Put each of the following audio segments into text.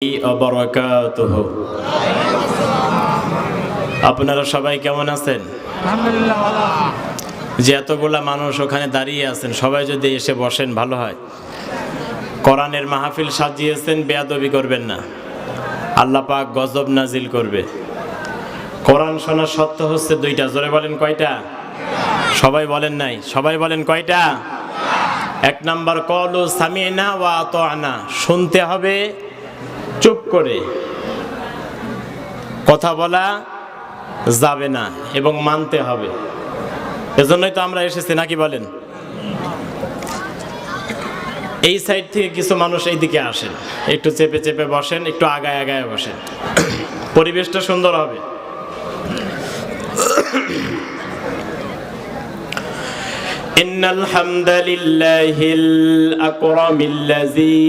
ওয়াবারাকাতুহু। আপনারা সবাই কেমন আছেন? আলহামদুলিল্লাহ ভালো। যে এতগুলা মানুষ ওখানে দাঁড়িয়ে আছেন, সবাই যদি এসে বসেন ভালো হয়। কোরআনের মাহফিল সাজিয়েছেন, বেয়াদবি করবেন না, আল্লাহ পাক গজব নাজিল করবে। কোরআন শোনার সত্য হচ্ছে দুইটা, জোরে বলেন কয়টা? সবাই বলেন নাই, সবাই বলেন কয়টা? এক নাম্বার কলু সামিনা ওয়া আতানা, শুনতে হবে চুপ করে, কথা বলা যাবে না এবং মানতে হবে। এজন্যই তো আমরা এসেছি, নাকি বলেন? এই সাইড থেকে কিছু মানুষ এইদিকে আসেন, একটু চেপে চেপে বসেন, একটু আগায় আগায় বসেন, পরিবেশটা সুন্দর হবে। إن الحمد لله الأكرم الذي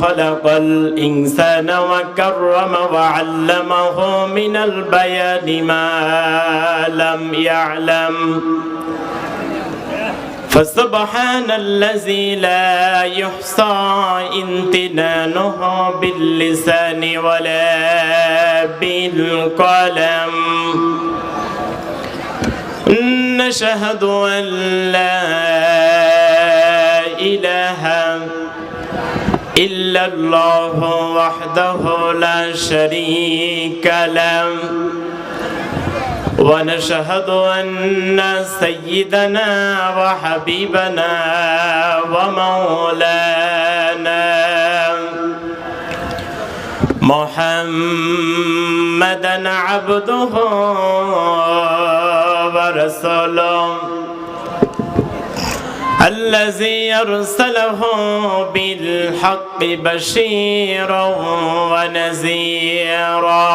خلق الإنسان وكرم وعلمه من البيان ما لم يعلم فسبحان الذي لا يحصى امتنانه باللسان ولا بالقلم نشهد أن لا إله إلا الله وحده لا شريك له ونشهد أن سيدنا وحبيبنا ومولانا محمدا عبده ورسوله الذي أرسله بالحق بشيرا ونذيرا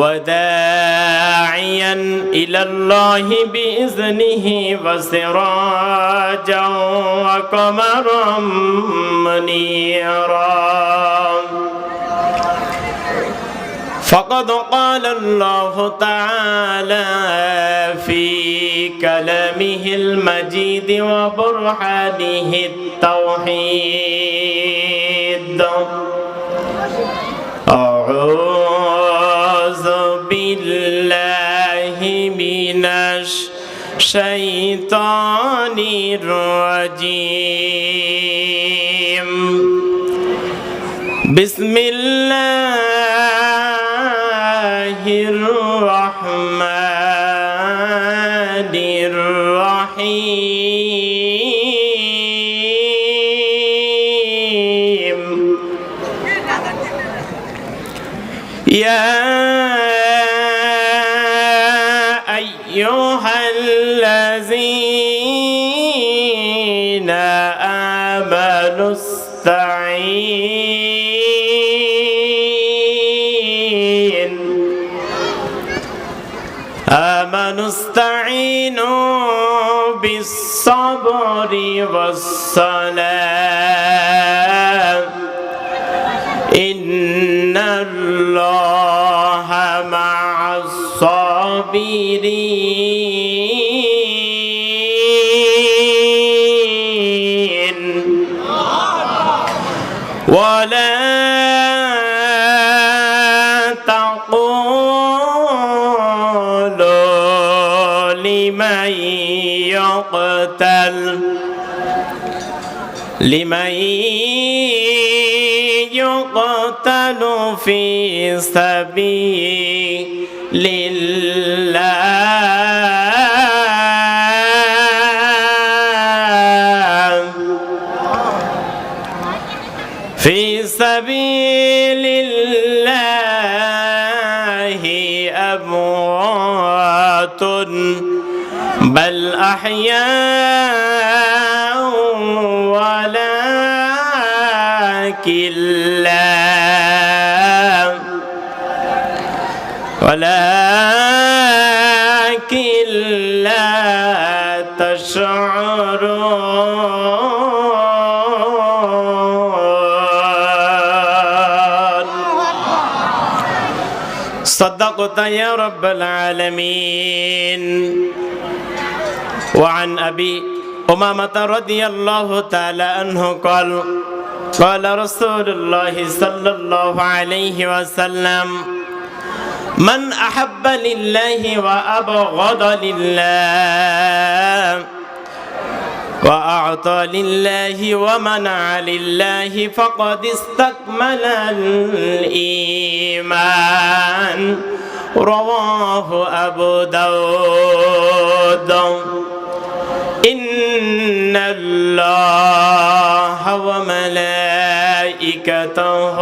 وداعيا إلى الله بإذنه وسراجا وقمرا منيرا فقد قال الله تعالى في كلامه المجيد وبرهانه التوحيد أعوذ بالله من الشيطان الرجيم بسم الله الرحمن الرحيم يا أيها الذين آمنوا استعينوا بالصبر والصلاة إن الله مع الصابرين ولا لمن يقتل في سبيل الله في سبيل الله أموات بل أحياء ولكن لا تشعرون صدقت يا رب العالمين وعن أبي أمامة رضي الله تعالى عنه قال قال رسول الله صلى الله عليه وسلم من أحب لله وأبغض لله وأعطى لله ومنع لله فقد استكمل الإيمان رواه أبو داود إن الله وملائكته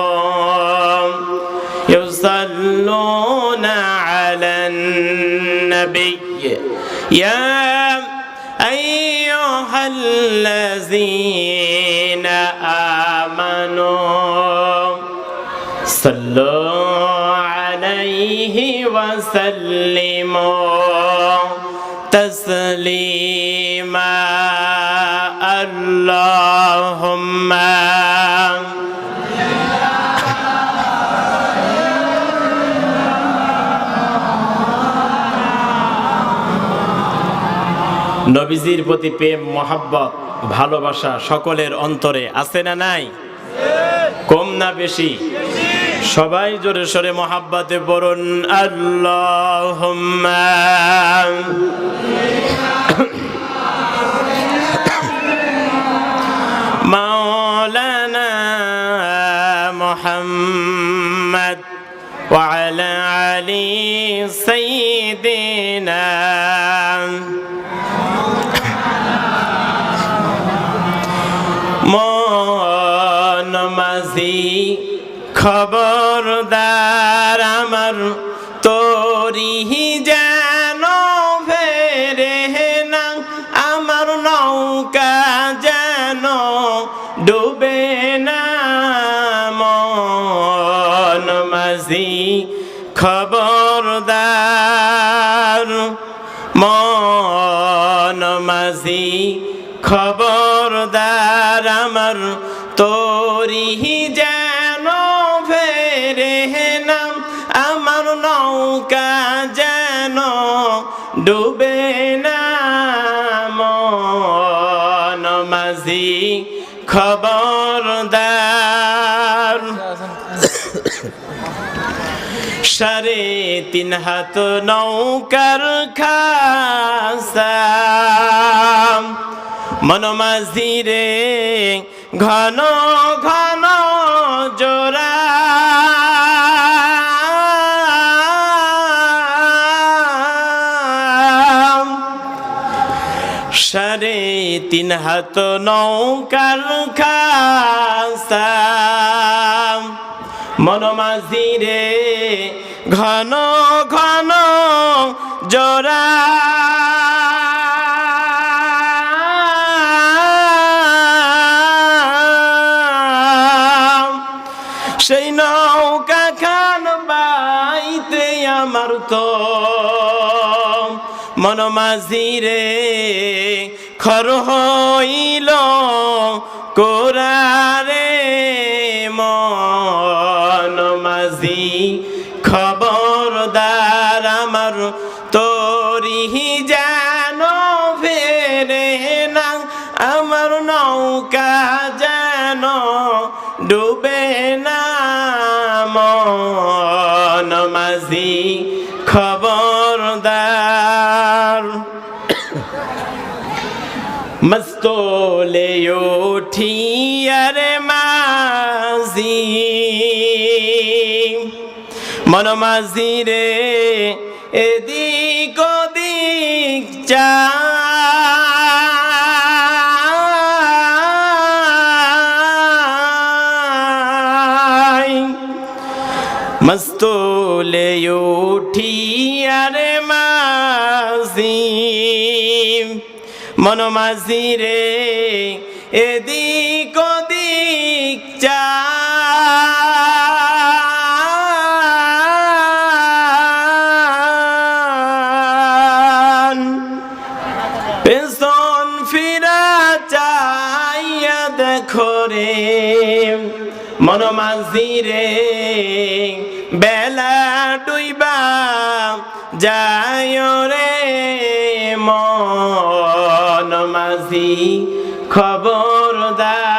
يصلون على النبي يا أيها الذين آمنوا صلوا عليه وسلموا تسليما اللهم নবীজির প্রতি প্রেম মহাব্বত ভালোবাসা সকলের অন্তরে আছে না নাই? কম না বেশি? সবাই জোরে সোরে মহাব্বতে পড়ুন আল্লাহুম্মা মাওলানা মুহাম্মদ ওয়া আলা আলি সাইয়্যিদিনা মন মাঝি খবরদার আমার তোরি যেন ফেরে না আমার নৌকা যেন ডুবে না মন মাঝি খবরদার মন মাঝি খবরদার আমার তোরি যেন ফেরে না আমার নৌকা যেন ডুবে না মন মাঝি খবরদার সাড়ে 3 হাত নৌকার খাসা মন মাঝি রে ঘন ঘন জোড়া সাড়ে 3 হাত নৌকার খাসা মন মাঝি রে ঘন ঘন জোড়া সেই নৌকা খান বাইতে আমার তো মন মাঝি রে খর হইল কোরারে মন মাঝি খবরদার আমার তোরি যেন ফেরে না আমার নৌকা যেন ডুবে না মন মাঝি খবরদার মস্তলে উঠিয়ারে মাঝি মন মাঝি রে এদিক ওদিক চা মস্তলে উঠিয়ারে মাঝি মন মাঝি রে এদিক ওদিক চা পেছন ফিরা চাইয়া দেখো রে মন মাঝি রে বেলা ডুইবা যায় রে মন মাঝি খবরদার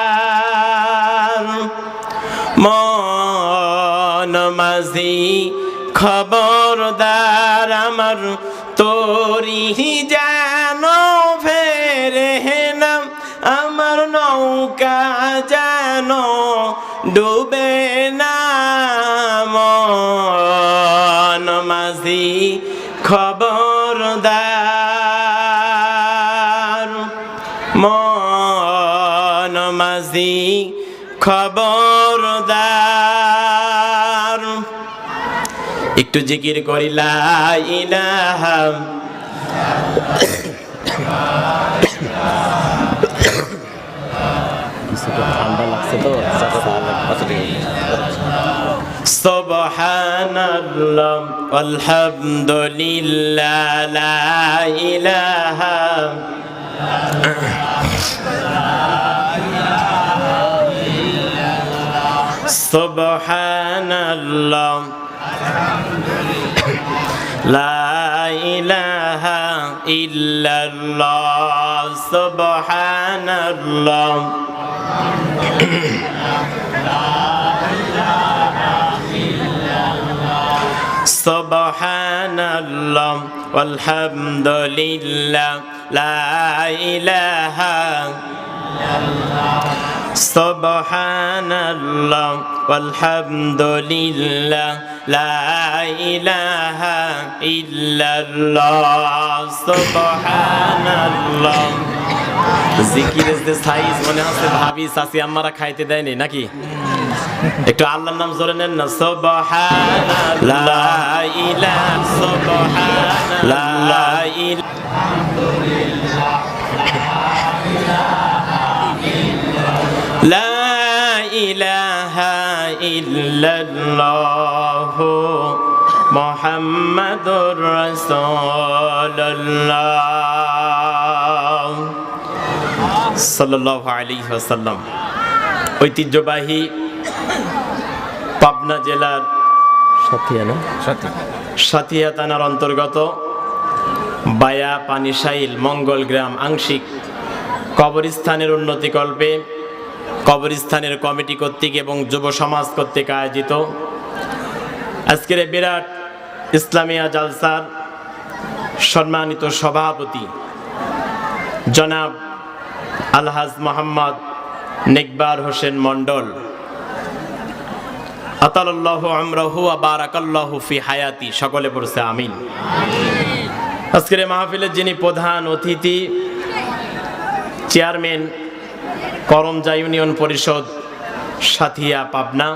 মাঝি খবরদার আমার তোরি যেন ফেরে না, আমার নৌকা যেন ডুবে না। মন মাঝি খবরদার, মন মাঝি খবরদার। একটু জিকির করি লা ইলাহা, ঠান্ডা লাগছে তো, সুবহানাল্লাহ আলহামদুলিল্লাহ লা ইলাহা সুবহানাল্লাহ লা ইলাহা ইল্লাল্লাহ সুবহানাল্লাহ সুবহানাল্লাহ আলহামদুলিল্লাহ লা ইলাহা সুবহানাল্লাহ আলহামদুলিল্লাহ লা ইলাহা ইল্লাল্লাহ সুবহানাল্লাহ। জিকিরের যে সাইজ মনে হচ্ছে ভাবি চাচি আম্মারা খাইতে দেয়নি নাকি? একটু আল্লাহর নাম জোরে নেন না। সুবহানাল্লাহ লা ইলাহা সুবহানাল্লাহ লা ইলাহা ইল্লাল্লাহ মুহাম্মাদুর রাসূলুল্লাহ সাল্লাল্লাহু আলাইহি ওয়াসাল্লাম। ঐতিহ্যবাহী পাবনা জেলার সাথিয়া থানার অন্তর্গত বায়া পানিশাইল মঙ্গল গ্রাম আংশিক কবরস্থানের উন্নতিকল্পে কবরস্থানের কমিটি কর্তৃক এবং যুব সমাজ কর্তৃক আয়োজিত আজকের বিরাট ইসলামিয়া জালসার সম্মানিত সভাপতি জনাব আলহাজ মোহাম্মদ নেকবার হোসেন মন্ডল, আতালাল্লাহু আমরাহু ওয়া বারাকাল্লাহু ফি হায়াতি, সকলে পড়ছে আমিন। আজকের মাহফিলের যিনি প্রধান অতিথি, চেয়ারম্যান করমজা ইউনিয়ন পরিষদ সাথিয়া পাবনা,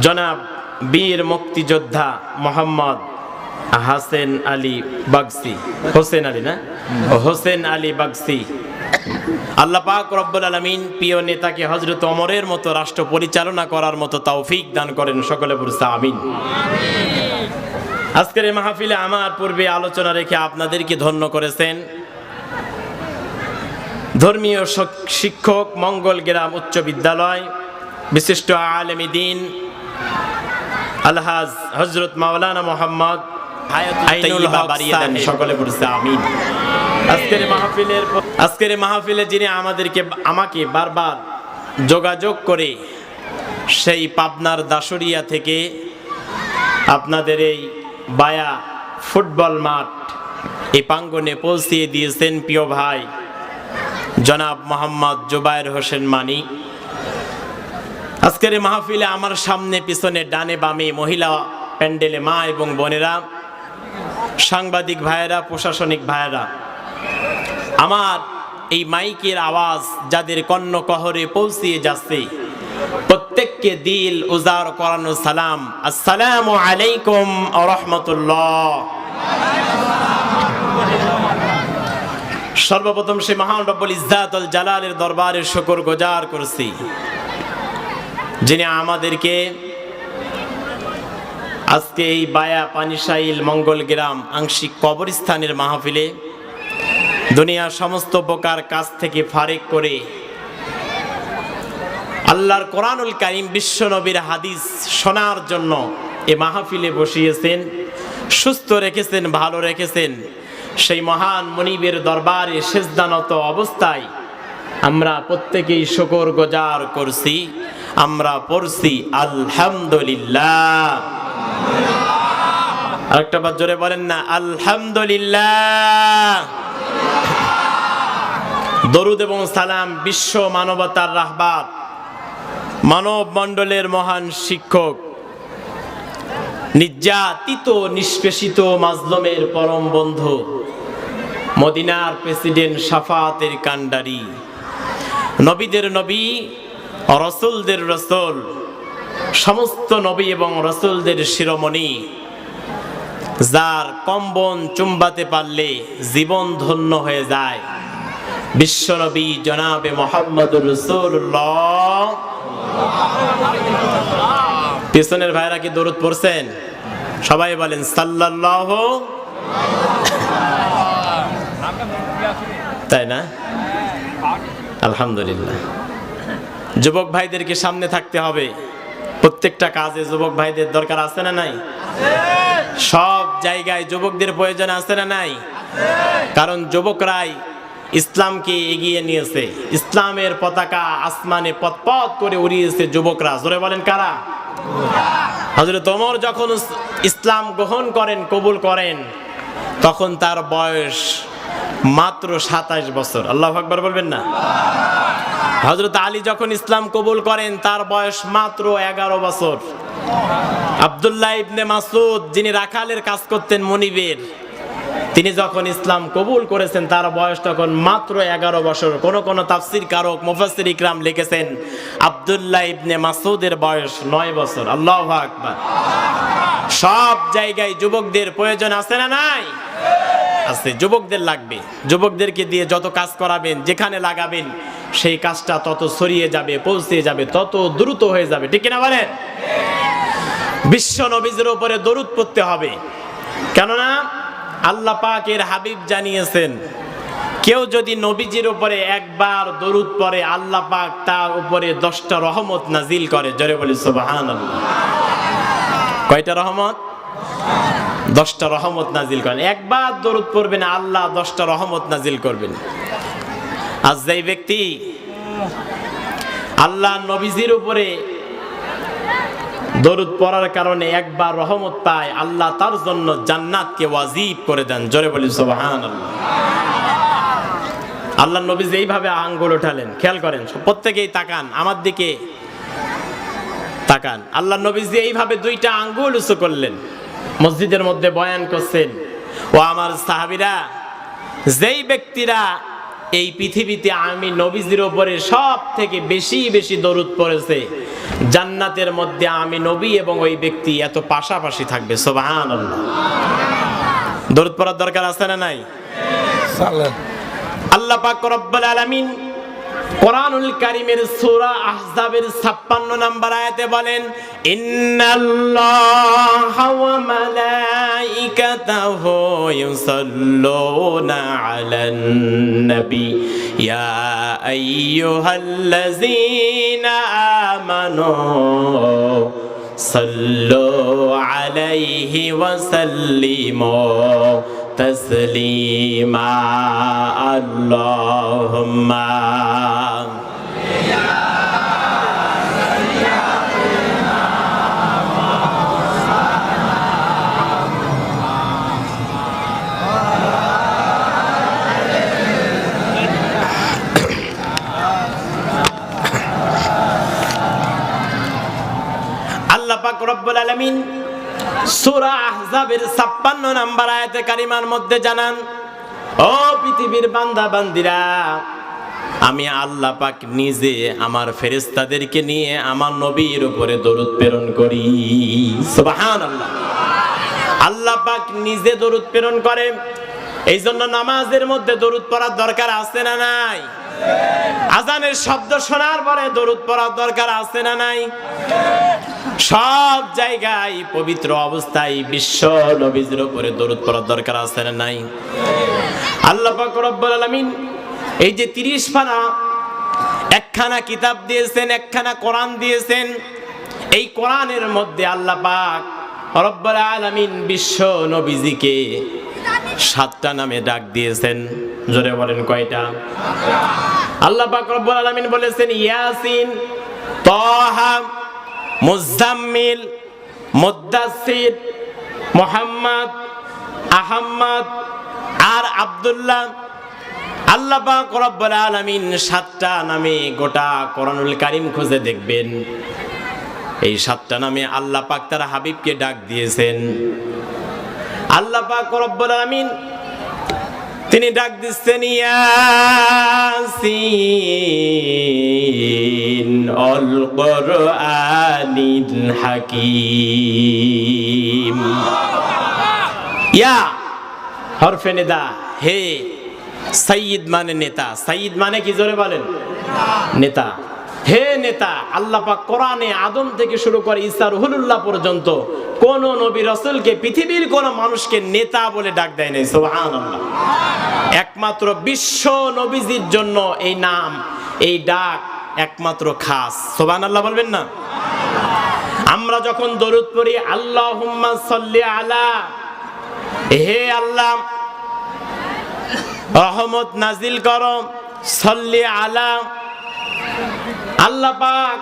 জনাব বীর মুক্তিযোদ্ধা মোহাম্মদ হাসেন আলী বাগসি, হোসেন আলী না হোসেন আলী বাগসি, আল্লাহ পাক রব্বুল আলামিন প্রিয় নেতাকে হযরত ওমরের মতো রাষ্ট্র পরিচালনা করার মতো তৌফিক দান করেন, সকলে বলছে আমিন। আজকের এই মাহফিলে আমার পূর্বে আলোচনা রেখে আপনাদেরকে ধন্য করেছেন ধর্মীয় শিক্ষক মঙ্গল গ্রাম উচ্চ বিদ্যালয় বিশিষ্ট আলেমী দ্বীন আলহাজ হযরত মাওলানা মোহাম্মদ আইনুল হক বারিয়াদান, সকলে বলছে আমিন। আজকের মাহফিলে যিনি আমাকে বারবার যোগাযোগ করে সেই পাবনার দাসুরিয়া থেকে আপনাদের এই বায়া ফুটবল মাঠ এই প্রাঙ্গণে পৌঁছিয়ে দিয়েছেন প্রিয় ভাই জনাব মোহাম্মদ জুবায়ের হোসেন মানি। আজকের মাহফিলে আমার সামনে পিছনে ডানে বামে মহিলা প্যান্ডেলে মা এবং বোনেরা, সাংবাদিক ভাইয়েরা, প্রশাসনিক ভাইয়েরা, আমার এই মাইকের আওয়াজ যাদের কর্ণকহরে পৌঁছিয়ে যাচ্ছে প্রত্যেককে দিল উজাড় করানো সালাম, আসসালামু আলাইকুম ওয়া রাহমাতুল্লাহ। সর্বপ্রথম সে মহান রব্বুল ইজ্জাত ওয়াল জালালের দরবারে শুকর গুজার করছি যিনি আমাদেরকে আজকে এই বায়া পানিশাইল মঙ্গল গ্রাম আংশিক কবরস্থানের মাহফিলে দুনিয়ার সমস্ত প্রকার কাজ থেকে ফারেক করে আল্লাহর কোরআনুল কারীম বিশ্ব নবীর হাদিস শোনার জন্য এই মাহফিলে বসিয়েছেন, সুস্থ রেখেছেন, ভালো রেখেছেন। সেই মহান মুনিবের দরবারে সিজদানত অবস্থায় আমরা প্রত্যেকেই শুকর গুজার করছি। আমরা পড়ছি আলহামদুলিল্লাহ। আরেকটা বার জোরে বলেন না, আলহামদুলিল্লাহ। দরুদ এবং সালাম বিশ্ব মানবতার রাহবার, মানব মণ্ডলের মহান শিক্ষক, নির্যাতিত নিষ্পেষিত মাজলুমের পরম বন্ধু, মদিনার প্রেসিডেন্ট শাফাতের কান্ডারি, নবীদের নবী, রাসূলদের রাসূল, সমস্ত নবী এবং রাসূলদের শিরোমণি, যার কম্বন চুম্বাতে পারলে জীবন ধন্য হয়ে যায়, বিশ্বনবী জনাবে মুহাম্মদুর রাসূলুল্লাহ। পিছনের ভাইরা কি দরুদ পড়ছেন? সবাই বলেন সাল্লাল্লাহু। তাই না? আলহামদুলিল্লাহ। যুবক ভাইদেরকে সামনে থাকতে হবে, প্রত্যেকটা কাজে যুবক ভাইদের দরকার আছে না নাই? সব জায়গায় যুবকদের প্রয়োজন আছে না নাই? কারণ যুবকরাই ইসলামকে এগিয়ে নিয়েছে, ইসলামের পতাকা আসমানে পথ করে উড়িয়েছে যুবকরা। জোরে বলেন কারা? হযরত ওমর যখন ইসলাম গ্রহণ করেন, কবুল করেন, তখন তার বয়স মাত্র 27 বছর। আল্লাহু আকবার বলবেন না? হযরত আলী যখন ইসলাম কবুল করেন, তার বয়স মাত্র 11 বছর। আব্দুল্লাহ ইবনে মাসউদ, যিনি রাখালের কাজ করতেন মনিবের, তিনি যখন ইসলাম কবুল করেছেন, তার বয়স তখন মাত্র 11 বছর। কোন কোন তাফসীর কারক মুফাসসির ইকরাম লিখেছেন আব্দুল্লাহ ইবনে মাসউদের বয়স 9 বছর। আল্লাহু আকবার। সব জায়গায় যুবকদের প্রয়োজন আছে না নাই? আছে। যুবকদের লাগবে। যুবকদেরকে দিয়ে যত কাজ করাবেন, যেখানে লাগাবেন, সেই কাজটা তত ছড়িয়ে যাবে, পৌঁছে যাবে, তত দ্রুত হয়ে যাবে। ঠিক কিনা বলেন? বিশ্ব নবীর উপরে দরুদ পড়তে হবে, কেননা আল্লাহ পাকের হাবিব জানিয়েছেন, কেউ যদি নবীজির উপরে একবার দরুদ পড়ে, আল্লাহ পাক তার উপরে 10টা রহমত নাজিল করে। জোরে বলি সুবহানাল্লাহ। কয়টা রহমত? 10টা রহমত নাজিল করেন। একবার দরুদ পড়বেন, আল্লাহ 10টা রহমত নাজিল করবেন। আজ যেই ব্যক্তি আল্লাহ নবীজির উপরে দরুদ পড়ার কারণে একবার রহমত পায়, আল্লাহ তার জন্য জান্নাতকে ওয়াজিব করে দেন। জোরে বলি সুবহানাল্লাহ। আল্লাহ নবী এইভাবে আঙ্গুল উঠালেন, খেয়াল করেন, প্রত্যেকেই তাকান, আমার দিকে তাকান। আল্লাহ নবী এইভাবে 2টা আঙ্গুল উঁচু করলেন, মসজিদের মধ্যে বয়ান করছেন, ও আমার সাহাবীরা, যেই ব্যক্তিরা এই পৃথিবীতে আমি নবীজির উপরে সব থেকে বেশি বেশি দরুদ পড়েছে, জান্নাতের মধ্যে আমি নবী এবং ওই ব্যক্তি এত পাশাপাশি থাকবে। সুবহানাল্লাহ। দরুদ পড়ার দরকার আছে না নাই? আল্লাহ পাক রব্বুল আলামিন কোরআনুল কারীমের সূরা আহজাবের 56 নম্বর আয়াতে বলেন, ইন্নাল্লাহা ওয়া মালাইকাতাহু ইউসাল্লুনা আলান নবী ইয়া আইয়ুহাল্লাযীনা আমানু সাল্লু আলাইহি ওয়া সাল্লিমু তাসলিমা। আল্লাহুম্মা আল্লাহ পাক রব্বুল আলামিন সূরা আহজাবের 56 নম্বর আয়াতে কারিমার মধ্যে জানান, ও পৃথিবীর বান্দা বান্দিরা, আমি আল্লাহ পাক নিজে আমার ফেরেশতাদেরকে নিয়ে আমার নবীর উপরে দরুদ প্রেরণ করি। সুবহানাল্লাহ। আল্লাহ পাক নিজে দরুদ প্রেরণ করে। এই জন্য নামাজের মধ্যে দরুদ পড়ার দরকার আছে না নাই? আজানের শব্দ শোনার পরে দরুদ পড়ার দরকার আছে না নাই? সব জায়গায় পবিত্র অবস্থায় বিশ্ব নবীর উপরে দরুদ পড়ার দরকার আছে না নাই? আল্লাহ পাক রব্বুল আলামিন এই যে 30 পারা একখানা কিতাব দিয়েছেন, একখানা কোরআন দিয়েছেন, এই কোরআনের মধ্যে আল্লাহ পাক রব্বুল আলামিন বিশ্ব নবীজিকে 7টা নামে ডাক দিয়েছেন। জোরে বলেন কয়টা? আল্লাহ পাক রব্বুল আলামিন বলেছেন ইয়াসিন, তাহা, মুজাম্মিল, মুদ্দাসসির, মুহাম্মদ, আহমদ আর আব্দুল্লাহ। আল্লাহ পাক রব্বুল আলামিন 7টা নামে গোটা কোরআনুল কারীম খুঁজে দেখবেন, এই 7টা নামে আল্লাহ পাক তার হাবিবকে ডাক দিয়েছেন। আল্লাহ পাক রব্বুল আলামিন তিনি ডাক দিচ্ছেন ইয়াসিন আল কুরআনিল হাকীম। ইয়া হরফে নিদা, হে। সাইয়্যিদ মানে নেতা, সাইয়্যিদ মানে কি জোরে বলেন? নেতা। হে নেতা, আল্লাহ পাক কোরআনে আদম থেকে শুরু করে ঈসা রুহুল্লাহ পর্যন্ত কোন নবী রাসূলকে, পৃথিবীর কোন মানুষকে নেতা বলে ডাক দেয় নাই। সুবহানাল্লাহ। একমাত্র বিশ্ব নবীজির জন্য এই নাম, এই ডাক একমাত্র খাস। সুবহানাল্লাহ বলবেন না? আমরা যখন দরুদ পড়ি আল্লাহুম্মা সাল্লি আলা, হে আল্লাহ রহমত নাজিল করো, সাল্লি আলা, আল্লাহ পাক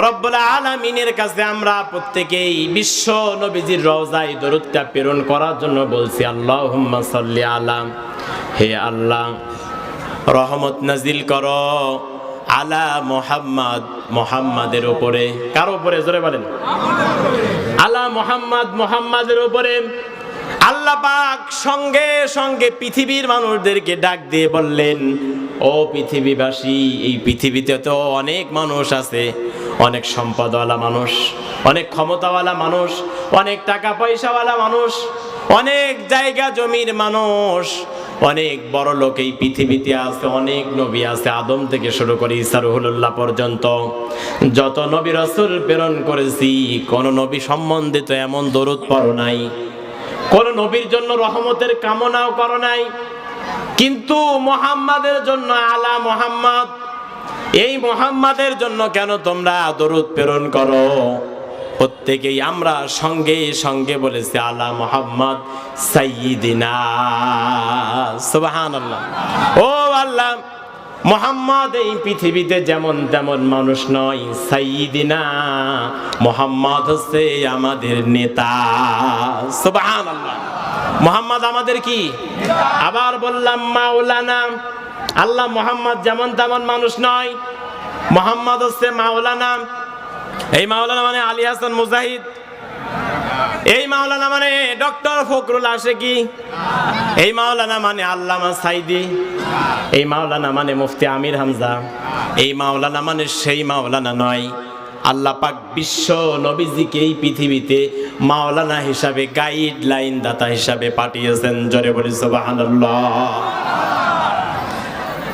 রব্বুল আলামিনের কাছে আমরা প্রত্যেকেই বিশ্ব নবীজির রওজায় দরুদটা প্রেরণ করার জন্য বলছি আল্লাহুম্মা সাল্লি আলা, হে আল্লাহ রহমত নাজিল করো আলা মুহাম্মদ, মুহাম্মাদের উপরে। কার উপরে জোরে বলেন? আলা মুহাম্মদ, মুহাম্মাদের উপরে। আল্লাহ পাক সঙ্গে সঙ্গে পৃথিবীর মানুষদেরকে ডাক দিয়ে বললেন, ও পৃথিবীবাসী, এই পৃথিবীতে তো অনেক মানুষ আছে, অনেক সম্পদওয়ালা মানুষ, অনেক ক্ষমতাওয়ালা মানুষ, অনেক টাকা পয়সাওয়ালা মানুষ, অনেক জায়গা জমির মানুষ, অনেক বড় লোক এই পৃথিবীতে আছে, অনেক নবী আছে, আদম থেকে শুরু করে ঈসা রুহুল্লাহ পর্যন্ত যত নবী রাসূল প্রেরণ করেছি, কোন নবী সম্বন্ধে তো এমন দরুদ পড়ো নাই, কোন নবীর জন্য রহমতের কামনাও করো নাই, কিন্তু মুহাম্মাদের জন্য আলা মুহাম্মদ, এই মুহাম্মাদের জন্য কেন তোমরা দরুদ প্রেরণ করো? প্রত্যেকেই আমরা সঙ্গে সঙ্গে বলেছি আলা মুহাম্মদ সাইয়্যিদিনা। সুবহানাল্লাহ। ও আল্লাহ, মুহাম্মদ এই পৃথিবীতে যেমন তেমন মানুষ নয়, সাইয়্যিদিনা মুহাম্মদ হচ্ছে আমাদের নেতা। সুবহানাল্লাহ। মুহাম্মদ আমাদের কি? আবার বললাম মাওলানা। আল্লাহ মুহাম্মদ যেমন তেমন মানুষ নয়, মুহাম্মদ হচ্ছে মাওলানা। এই মাওলানা মানে আলী হাসান মুজাহিদ, এই মাওলানা মানে ডক্টর ফখরুল আশিকি, এই মাওলানা মানে আল্লামা সাইদি, এই মাওলানা মানে মুফতি আমির হামজা, এই মাওলানা মানে সেই মাওলানা নয়। আল্লাহ পাক বিশ্ব নবীজিকে এই পৃথিবীতে মাওলানা হিসাবে, গাইডলাইন দাতা হিসাবে পাঠিয়েছেন। জোরে বলি সুবহানাল্লাহ।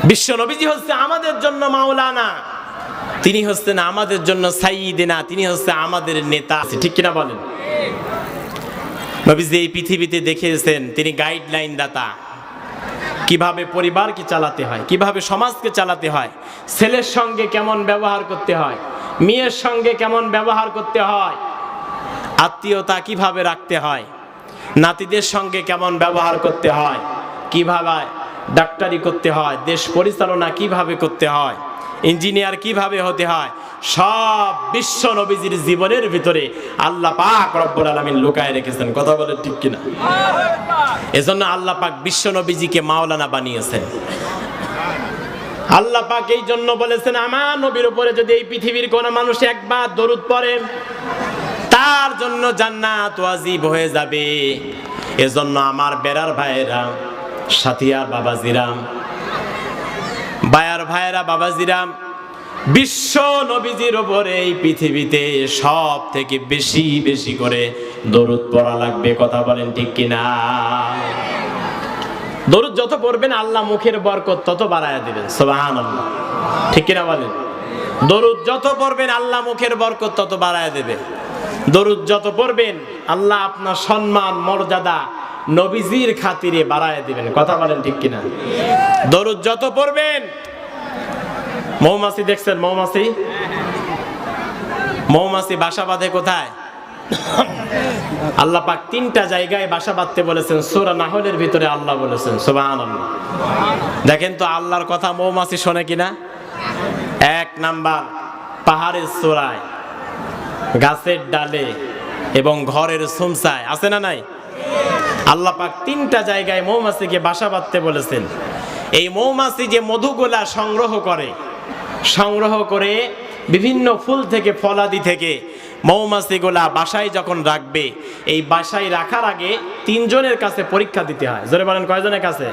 বিশ্ব নবীজি হচ্ছে আমাদের জন্য মাওলানা, তিনি হচ্ছেন আমাদের জন্য সাইয়্যিদিনা, তিনি হচ্ছে আমাদের নেতা। ঠিক কিনা বলেন? নবীজি এই পৃথিবীতে দেখিয়েছেন তিনি গাইডলাইন দাতা, কিভাবে পরিবারকে চালাতে হয়, কিভাবে সমাজকে চালাতে হয়, ছেলের সঙ্গে কেমন ব্যবহার করতে হয়, মেয়ের সঙ্গে কেমন ব্যবহার করতে হয়, আত্মীয়তা কিভাবে রাখতে হয়, নাতিদের সঙ্গে কেমন ব্যবহার করতে হয়, কিভাবে ডাক্তারি করতে হয়, দেশ পরিচালনা কিভাবে করতে হয়, ইঞ্জিনিয়ার কিভাবে হতে হয়, সব বিশ্ব নবীজির জীবনের ভিতরে আল্লাহ পাক রব্বুল আলামিন লুকায় রেখেছেন। কথা বলে ঠিক কিনা? এজন্য আল্লাহ পাক বিশ্ব নবীজিকে মাওলানা বানিয়েছেন। আল্লাহ পাক এই জন্য বলেছেন, আমার নবীর উপরে যদি এই পৃথিবীর কোন মানুষ একবার দরুদ পড়ে, তার জন্য জান্নাত ওয়াজিব হয়ে যাবে। এজন্য আমার বেড়ার ভাইয়েরা, সাথিয়ার বাবাজিরা, বায়ার ভাইয়েরা, বাবাজিরা, বিশ্ব নবীজির উপরে এই পৃথিবীতে সব থেকে বেশি বেশি করে দরুদ পড়া লাগবে। কথা বলেন ঠিক কিনা? দরুদ যত পড়বেন আল্লাহ মুখের বরকত তত বাড়ায়া দিবেন। সুবহানাল্লাহ। ঠিক কিনা বলেন? দরুদ যত পড়বেন আল্লাহ মুখের বরকত তত বাড়ায়া দেবে। দরুদ যত পড়বেন আল্লাহ আপনার সম্মান মর্যাদা নবীজির খাতিরে বাড়ায়া দিবেন। কথা বলেন ঠিক কিনা? দরুদ যত পড়বেন, মৌমাছি দেখছেন? মৌমাছি, মৌমাছি বাসা বাঁধে কোথায়? আল্লাহ পাক 3টা জায়গায় বাসা বাঁধতে বলেছেন। সূরা নাহলের ভিতরে আল্লাহ বলেছেন। সুবহানাল্লাহ। দেখেন তো আল্লাহর কথা মৌমাছি শোনে কিনা? 1 নাম্বার, পাহাড়ের চূড়ায়, গাছের ডালে এবং ঘরের সুমসায়, আছে না নাই? আল্লাহ পাক 3টা জায়গায় মৌমাছিকে বাসা বাঁধতে বলেছেন। এই মৌমাছি যে মধুগুলা সংগ্রহ করে বিভিন্ন ফুল থেকে, ফলাদি থেকে মৌমাছিগুলা বাসায় যখন রাখবে, এই বাসায় রাখার আগে 3 জনের কাছে পরীক্ষা দিতে হয়। জোরে বলেন কয়জনের কাছে?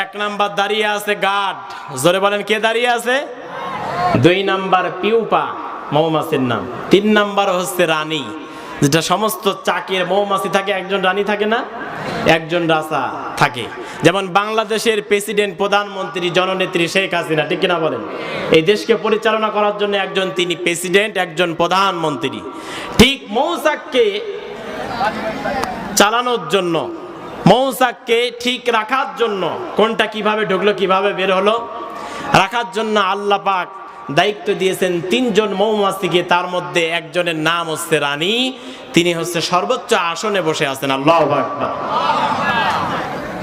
1 নাম্বার দাঁড়িয়ে আছে গার্ড, জোরে বলেন কে দাঁড়িয়ে আছে? 2 নাম্বার পিউপা, মৌমাছির নাম। 3 নাম্বার হচ্ছে রানী, যেটা সমস্ত চাকের মৌমাছি থাকে, একজন রানী থাকে না, একজন রাজা থাকে। যেমন বাংলাদেশের প্রেসিডেন্ট, প্রধানমন্ত্রী, জননেত্রী শেখ হাসিনা, ঠিক কিনা বলেন? এই দেশকে পরিচালনা করার জন্য একজন তিনি প্রেসিডেন্ট, একজন প্রধানমন্ত্রী। ঠিক মৌচাককে চালানোর জন্য, মৌচাককে ঠিক রাখার জন্য, কোনটা কিভাবে ঢুকলো কিভাবে বের হলো রাখার জন্য আল্লাহ পাক দায়িত্ব দিয়েছেন 3 জন মৌমাছিকে। তার মধ্যে একজনের নাম হচ্ছে রানী, তিনি হচ্ছে সর্বোচ্চ আসনে বসে আছেন। আল্লাহু আকবার।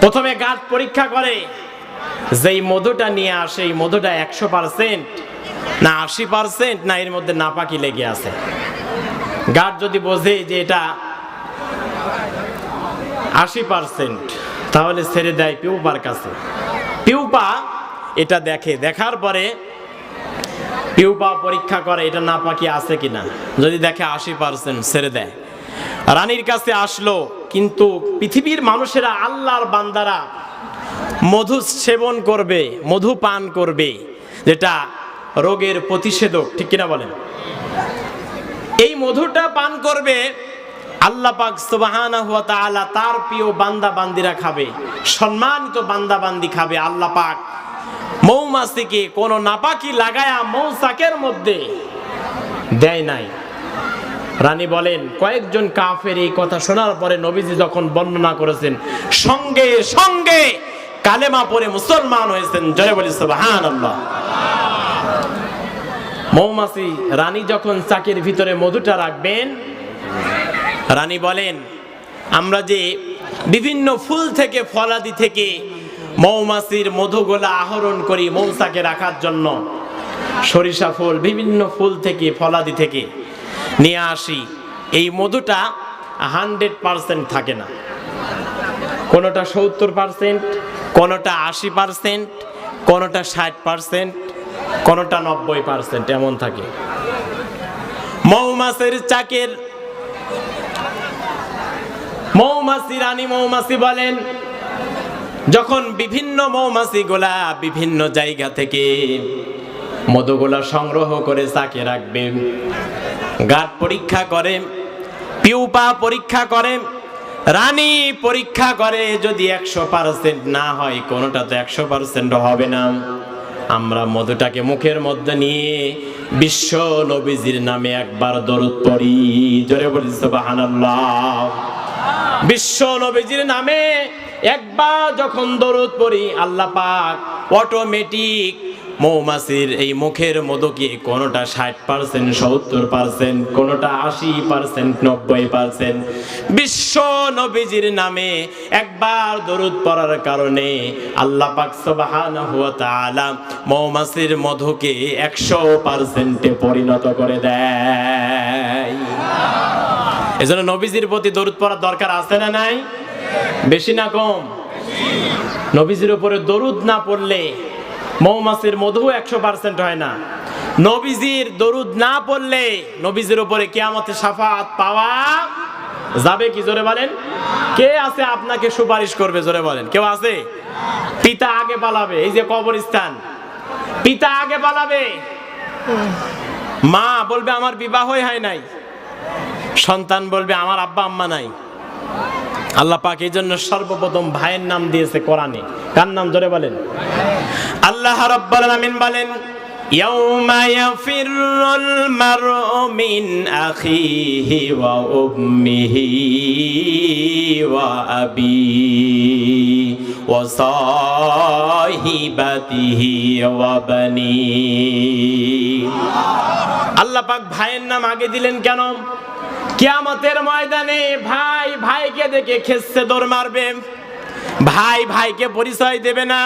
প্রথমে গাছ পরীক্ষা করে, যেই মধুটা নিয়ে আসে এই মধুটা 100% না 80% না এর মধ্যে নাপাকি লেগে আছে। গাছ যদি বোঝে যে এটা 80%, তাহলে ছেড়ে দেয় পিউপার কাছে। পিউপা এটা দেখে, দেখার পরে পিউপা পরীক্ষা করে এটা নাপাকি আছে কিনা। যদি দেখে 80%, ছেড়ে দেয়। রানীর কাছে আসলো, কিন্তু পৃথিবীর মানুষেরা, আল্লাহর বান্দারা মধু সেবন করবে, মধু পান করবে, যেটা রোগের প্রতিষেধক, ঠিক কিনা বলেন? এই মধুটা পান করবে, আল্লাহ পাক সুবহানাহু ওয়া তাআলা তার প্রিয় বান্দা বান্দিরা খাবে, সম্মানিত বান্দা বান্দি খাবে। আল্লাহ পাক মৌমাছিকে কোনো নাপাকি লাগায়া মৌচাকের মধ্যে দেয় নাই। রানী বলেন, কয়েকজন কাফের এই কথা শোনার পরে নবীজি যখন বর্ণনা করেছেন, সঙ্গে সঙ্গে কালেমা পড়ে মুসলমান হয়েছেন। জয় বলি সুবহানাল্লাহ। মৌমাছি রানী যখন চাকের ভিতরে মধুটা রাখবেন, রানী বলেন, আমরা যে বিভিন্ন ফুল থেকে, ফলাদি থেকে মৌমাছির মধুগুলা আহরণ করি মৌচাকে রাখার জন্য, সরিষা ফুল, বিভিন্ন ফুল থেকে, ফলাদি থেকে নিয়ে আসি, এই মধুটা 100% থাকে না। কোনোটা 70%, কোনোটা 80%, কোনোটা 60%, কোনোটা 90% এমন থাকে। মৌমাছির চাকের মৌমাছি, রানী মৌমাছি বলেন, যখন বিভিন্ন মৌমাছিগুলা বিভিন্ন জায়গা থেকে মধুগুলা সংগ্রহ করে চাকে রাখবে, গাছ পরীক্ষা করে, পিউপা পরীক্ষা করে, রানী পরীক্ষা করে, যদি 100% না হয়, কোনোটা তো 100% হবে না, আমরা মধুটাকে মুখের মধ্যে নিয়ে বিশ্ব নবীজির নামে একবার দরুদ পড়ি। জোরে বলি সুবহানাল্লাহ। বিশ্ব নবীজির নামে একবার যখন দরুদ পড়ি, আল্লাহ পাক অটোমেটিক মৌমাছির এই মুখের মধুকে কোনোটা 60%, 70%, কোনোটা 80%, 90%, বিশ্ব নবীজির নামে একবার দরুদ পড়ার কারণে আল্লাহ পাক সুবহানাহু ওয়া তাআলা মৌমাছির মধুকে 100% পরিণত করে দেয়। এজন্য নবীজির প্রতি দরুদ পড়ার দরকার আছে না নাই? বেশি না কম? নবীজির উপরে দরুদ না পড়লে মৌমাছির মধু 100% হয় না। নবীজির দরুদ না পড়লে নবীজির উপরে কিয়ামতে শাফাআত পাওয়া যাবে কি? জোরে বলেন। কে আছে আপনাকে সুপারিশ করবে? জোরে বলেন। কেউ আছে? পিতা আগে পালাবে, এই যে কবরস্থান, পিতা আগে পালাবে, মা বলবে আমার বিবাহই হয় নাই, সন্তান বলবে আমার আব্বা আম্মা নাই। আল্লাহ পাক এই জন্য সর্বপ্রথম ভাইয়ের নাম দিয়েছে কোরআনে। কার নাম? জোরে বলেন। আল্লাহ রাব্বুল আলামিন বলেন, ইয়াউমা ইয়াফিরুল মারউ মিন আখিহি ওয়া উম্মিহি ওয়া আবিহি ওয়া সাহিবাতিহি ওয়া বানিহি। আল্লাহ পাক ভাইয়ের নাম আগে দিলেন কেন? কিয়ামতের ময়দানে ভাই ভাইকে দেখে খেসে দৌড় মারবে, ভাই ভাইকে পরিচয় দেবে না।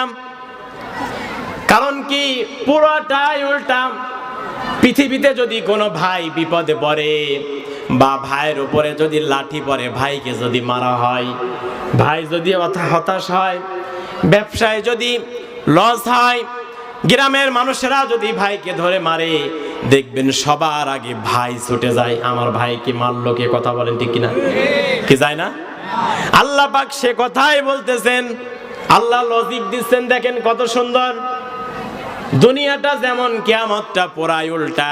কারণ কি? পুরোটাই উল্টা। পৃথিবীতে যদি কোনো ভাই বিপদে পড়ে বা ভাইয়ের উপরে যদি লাঠি পড়ে, ভাইকে যদি মারা হয়, ভাই যদি হতাশ হয়, ব্যবসায় যদি লস হয়, গ্রামের মানুষেরা যদি ভাইকে ধরে মারে, দেখবেন সবার আগে ভাই ছুটে যায়, আমার ভাইকে মারলো কে, কথা বলেন ঠিক কিনা? কি যায় না? আল্লাহ পাক সে কথাই বলতেছেন, আল্লাহ লজিক দিচ্ছেন, দেখেন কত সুন্দর। দুনিয়াটা যেমন কিয়ামতটা পুরাই উল্টা।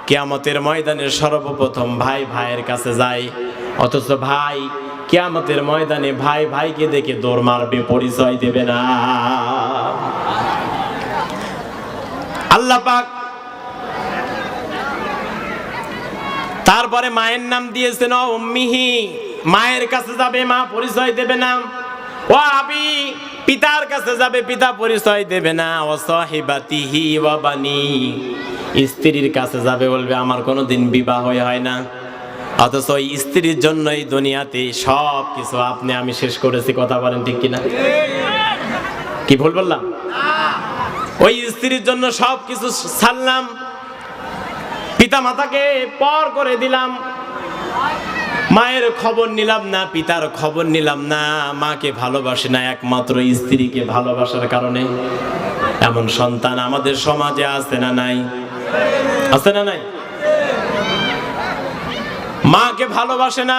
কিয়ামতের ময়দানে সর্বপ্রথম ভাই ভাইয়ের কাছে যায়, অথচ ভাই কিয়ামতের ময়দানে ভাই ভাইকে দেখে দৌড় মারবে, পরিচয় দেবে না। আল্লাহ পাক তারপরে মায়ের নাম দিয়েছেন উম্মিহি, মায়ের কাছে যাবে, মা পরিচয় দেবে না। ও আবি, পিতার কাছে যাবে, পিতা পরিচয় দেবে না। ও সাহিবাতিহি ওয়া বানি, স্ত্রীর কাছে যাবে, বলবে আমার কোনোদিন বিবাহ হয় না, অথচ ওই স্ত্রীর জন্য এই দুনিয়াতে সব কিছু আপনি আমি শেষ করেছি, কথা বলেন ঠিক কিনা? কি ভুল বললাম? ওই স্ত্রীর জন্য সব কিছু ছাড়লাম, পিতা মাতাকে পর করে দিলাম, মায়ের খবর নিলাম না, পিতার খবর নিলাম না, মাকে ভালোবাসি না, একমাত্র স্ত্রীকে ভালোবাসার কারণে। এমন সন্তান আমাদের সমাজে আছে না নাই? আছে না নাই? মাকে ভালোবাসে না।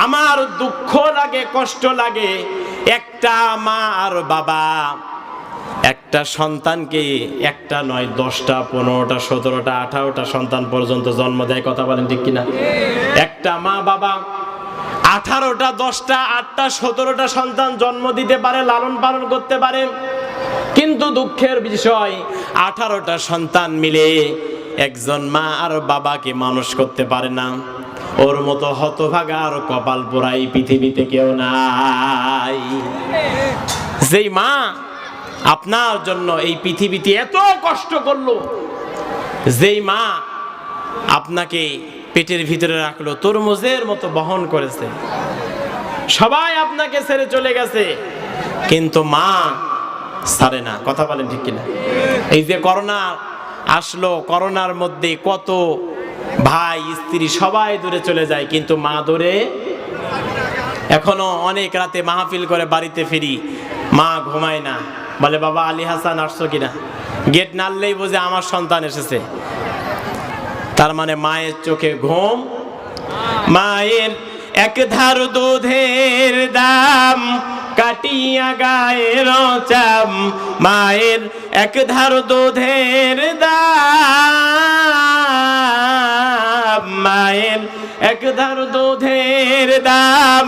আমার দুঃখ লাগে, কষ্ট লাগে, একটা মা আর বাবা একটা সন্তানকে একটা নয় 10টা 15টা 17টা 18টা সন্তান পর্যন্ত জন্ম দেয়, কথা বলেন ঠিক কিনা? একটা মা বাবা 18টা 10টা 8টা 17টা সন্তান জন্ম দিতে পারে, লালন পালন করতে পারে, কিন্তু দুঃখের বিষয় 18টা সন্তান মিলে একজন মা আর বাবাকে মানুষ করতে পারে না। ওর মতো হতভাগা আর কপাল পোড়াই পৃথিবীতে কেউ নাই। যেই মা আপনার জন্য এই পৃথিবীতে এত কষ্ট করলো, যেই মা আপনাকে পেটের ভিতরে রাখলো, তরমুজের মতো বহন করেছে, সবাই আপনাকে ছেড়ে চলে গেছে, কিন্তু মা ছাড়ে না, কথা বলেন ঠিক কিনা? এই যে করোনা আসলো, করোনার মধ্যে কত ভাই স্ত্রী সবাই দূরে চলে যায়, কিন্তু মা দূরে। এখনো অনেক রাতে মাহফিল করে বাড়িতে ফিরি, মা ঘুমায় না, বলে বাবা আলী হাসান আসছো কিনা, গেট নাড়লেই বোঝে আমার সন্তান এসেছে। তার মানে মায়ের চোখে ঘুম। মায়ের এক ধার দুধের দাম কাটিয়া গায়ের চাম, মায়ের এক ধার দুধের দাম, মায়ের এক ধার দুধের দাম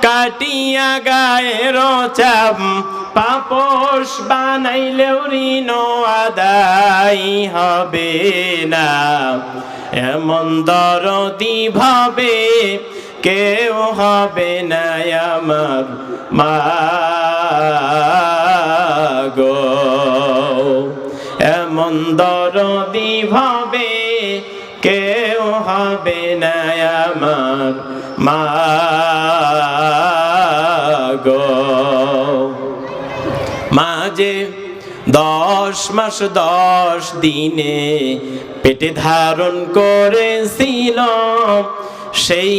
কাটিয়া গায়ের চাম, পাপোশ বানাইলেও ঋণ আদায় হবে না, এমন দরদি ভাবে কেউ হবে না আমার মা গো, এমন দরদি ভাবে কেউ হবে না আমার মা গো। মাঝে 10 মাস 10 দিনে পেটে ধারণ করেছিল, সেই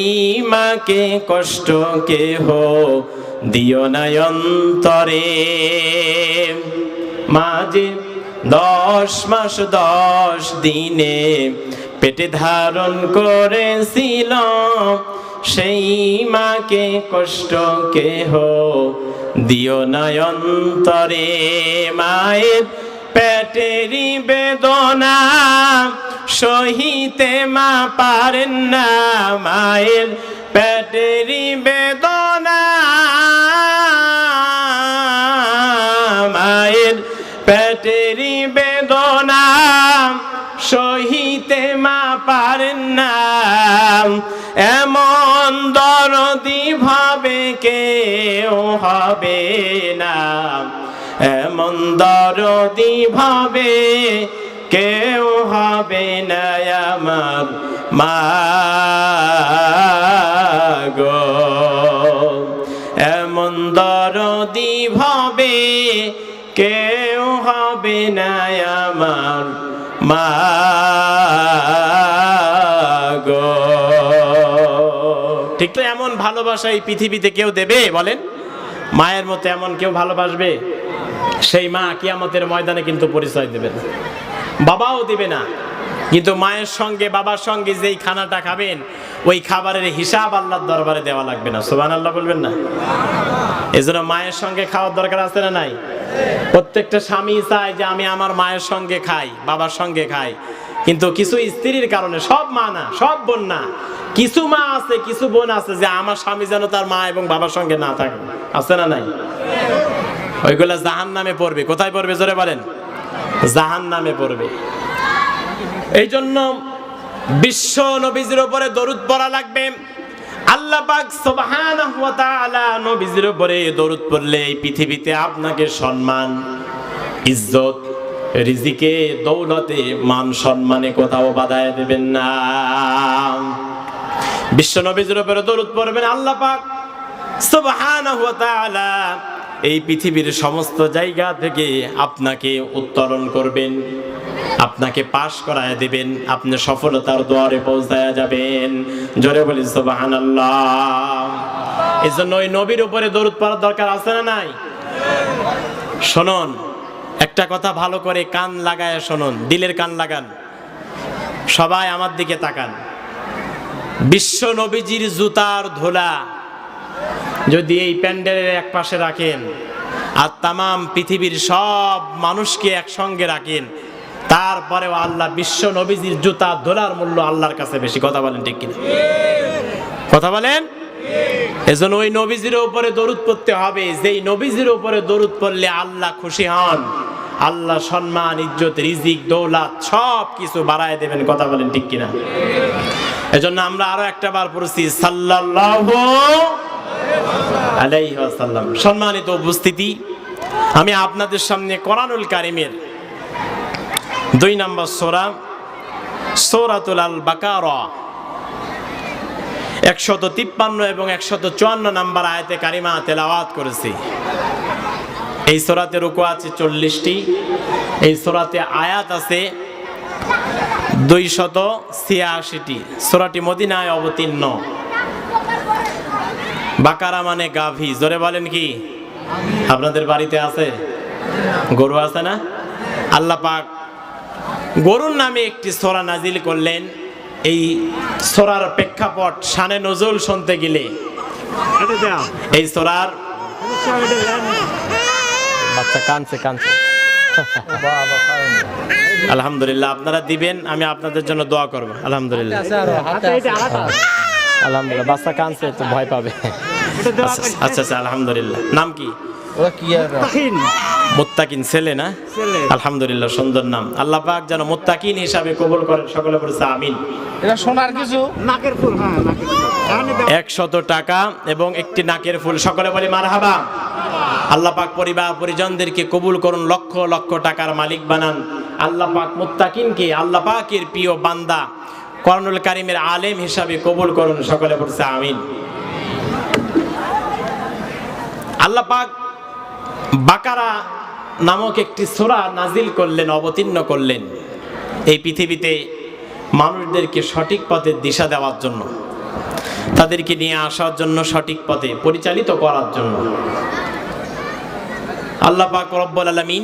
মাকে কষ্ট কেহ দিও না অন্তরে। মাঝে 10 মাস 10 দিনে পেটে ধারণ করেছিল, সেই মাকে কষ্ট কেহ দিও না অন্তরে। মায়ের পেটেরই বেদনা সহিতে মা পারেন না, মায়ের পেটেরই বেদনা, মায়ের পেটেরই বেদনা সহিতে মা পারেন না, এমন দরদি ভাবে কেউ হবে না, এমন দরদি ভাবে কেউ হবে না আমার মা গো, এমন দরদি ভাবে কেউ হবে না আমার মা গো। ঠিক তো, এমন ভালোবাসা এই পৃথিবীতে কেউ দেবে বলেন? মায়ের মতো এমন কেউ ভালোবাসবে? সেই মা কিয়ামতের ময়দানে কিন্তু পরিচয় দেবে না, বাবাও দিবে না। কিন্তু মায়ের সঙ্গে বাবার সঙ্গে যেই খানাটা খাবেন, ওই খাবারের হিসাব আল্লাহর দরবারে দেওয়া লাগবে না। সুবহানাল্লাহ বলবেন না? এজন্য মায়ের সঙ্গে খাওয়ার দরকার আছে না নাই? প্রত্যেকটা স্বামী চায় যে আমি আমার মায়ের সঙ্গে খাই, বাবার সঙ্গে খাই। কিন্তু কিছু স্ত্রীর কারণে, সব মা না, সব বোন না, কিছু মা আছে, কিছু বোন আছে যে আমার স্বামী যেন তার মা এবং বাবার সঙ্গে না থাকে। আছে না নাই? ওইগুলা জাহান্নামে পড়বে। কোথায় পড়বে জোরে বলেন? জাহান্নামে পড়বে। এই জন্য বিশ্ব নবীজির উপরে দরুদ পড়া লাগবে। আল্লাহ পাক সুবহানাহু ওয়া তাআলা নবীজির উপরে দরুদ পড়লে এই পৃথিবীতে আপনাকে সম্মান, ইজ্জত, রিজিকে, দৌলতে, মান সম্মানে কোথাও বাধায় দেবেন না। বিশ্ব নবীজির উপরে দরুদ পড়বেন, আল্লাহ পাক সুবহানাহু ওয়া তাআলা এই পৃথিবীর সমস্ত জায়গা থেকে আপনাকে উত্তরণ করবেন, আপনাকে পাশ করায় দিবেন, আপনি সফলতার দুয়ারে পৌঁছায়া যাবেন। জোরে বলি সুবহানাল্লাহ। এজন্য ওই নবীর উপরে দরুদ পড়ার দরকার আছে না নাই? শুনুন, একটা কথা ভালো করে কান লাগায় শুনুন, দিলের কান লাগান, সবাই আমার দিকে তাকান। বিশ্ব নবীজির জুতার ধুলা যদি এই প্যান্ডেলের এক পাশে রাখেন আর তামাম পৃথিবীর সব মানুষকে একসঙ্গে রাখেন, তারপরেও আল্লাহ বিশ্ব নবীজির জুতা ধুলার মূল্য আল্লাহর কাছে বেশি। কথা বলেন ঠিক কিনা? কথা বলেন। এজন্য ওই নবীজির উপরে দরুদ পড়তে হবে, যেই নবীজির উপরে দরুদ পড়লে আল্লাহ খুশি হন। আল্লাহ সম্মান, ইজ্জত, রিজিক, দৌলত সব কিছু বাড়ায় দেবেন। কথা বলেন ঠিক কিনা? এজন্য আমরা আরো একটা বার পড়ছি সাল্লাল্লাহু আলাইহি ওয়াসাল্লাম। সম্মানিত উপস্থিতি, আমি আপনাদের সামনে কোরআনুল কারীমের 2 নম্বর সূরা, সূরাতুল আল বাকারা 153 এবং 154 নম্বর আয়াতে কারিমা তেলাওয়াত করেছি। এই সূরাতে রুকু আছে 40টি, এই সূরাতে আয়াত আছে 286টি। সূরাটি মদিনায় অবতীর্ণ। বাকারা মানে গাভী। জোরে বলেন কি? আপনাদের বাড়িতে আছে গরু? আছে না? আল্লাহ পাক গরুর নামে একটি সূরা নাজিল করলেন। এই সূরার প্রেক্ষাপট, শানে নজুল শুনতে গেলে এই সূরার বাচ্চা কানছে আলহামদুলিল্লাহ, আপনারা দিবেন, আমি আপনাদের জন্য দোয়া করব। আলহামদুলিল্লাহ, আলহামদুলিল্লাহ, বাচ্চা কানছে তো ভয় পাবে। আচ্ছা আচ্ছা, আলহামদুলিল্লাহ। নাম কি? মুত্তাকিন, ছেলে না? আলহামদুলিল্লাহ, সুন্দর নাম। আল্লাহ পাক যেন মুত্তাকিন হিসাবে কবুল করেন। সকলে বলেছে আমিন। এটা সোনার কিছু নাকের ফুল, 100 টাকা এবং একটি নাকের ফুল। সকলে বলি মারহাবা। আল্লাহ পাক পরিবার পরিজনদেরকে কবুল করুন, লক্ষ লক্ষ টাকার মালিক বানান। আল্লাহ পাক মুত্তাকিনকে আল্লাহ পাকের প্রিয় বান্দা, কোরআনুল কারীমের আলেম হিসাবে কবুল করুন। সকলে বলছে আমিন। আল্লাহ পাক বাকারা নামক একটি সূরা নাজিল করলেন, অবতীর্ণ করলেন এই পৃথিবীতে মানুষদেরকে সঠিক পথের দিশা দেওয়ার জন্য, তাদেরকে নিয়ে আসার জন্য, সঠিক পথে পরিচালিত করার জন্য। আল্লাহ পাক রব্বুল আলামিন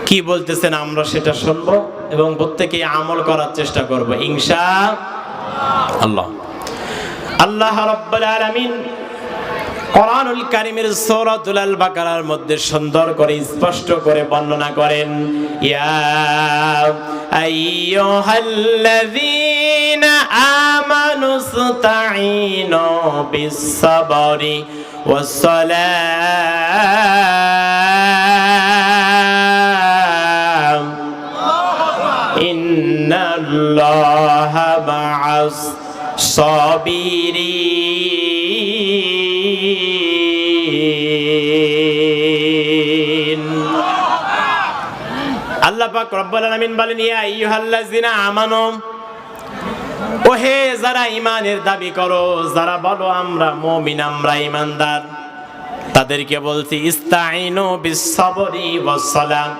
কি বলতেছেন আমরা সেটা শুনবো এবং প্রত্যেকেই আমল করার চেষ্টা করব ইনশাআল্লাহ। আল্লাহ রাব্বুল আলামিন কোরআনুল কারীমের সূরাতুল আল বাকারার মধ্যে সুন্দর করে স্পষ্ট করে বর্ণনা করেন, ইয়া আইয়ুহাল্লাযীনা আমানুস্তাঈনু বিস-সাবরি ওয়াস-সালাম ইন্নাল্লাহা মা'আস সাবিরিন। আল্লাহ পাক রব্বুল আলামিন বলেন, ইয়া আইয়ুহাল্লাযীনা আমানু, ওহে যারা ঈমানের দাবি করো, যারা বলো আমরা মুমিন, আমরা ঈমানদার, তাদেরকে বলছি ইস্তাঈনু বিস-সাবরি ওয়াস-সালাম,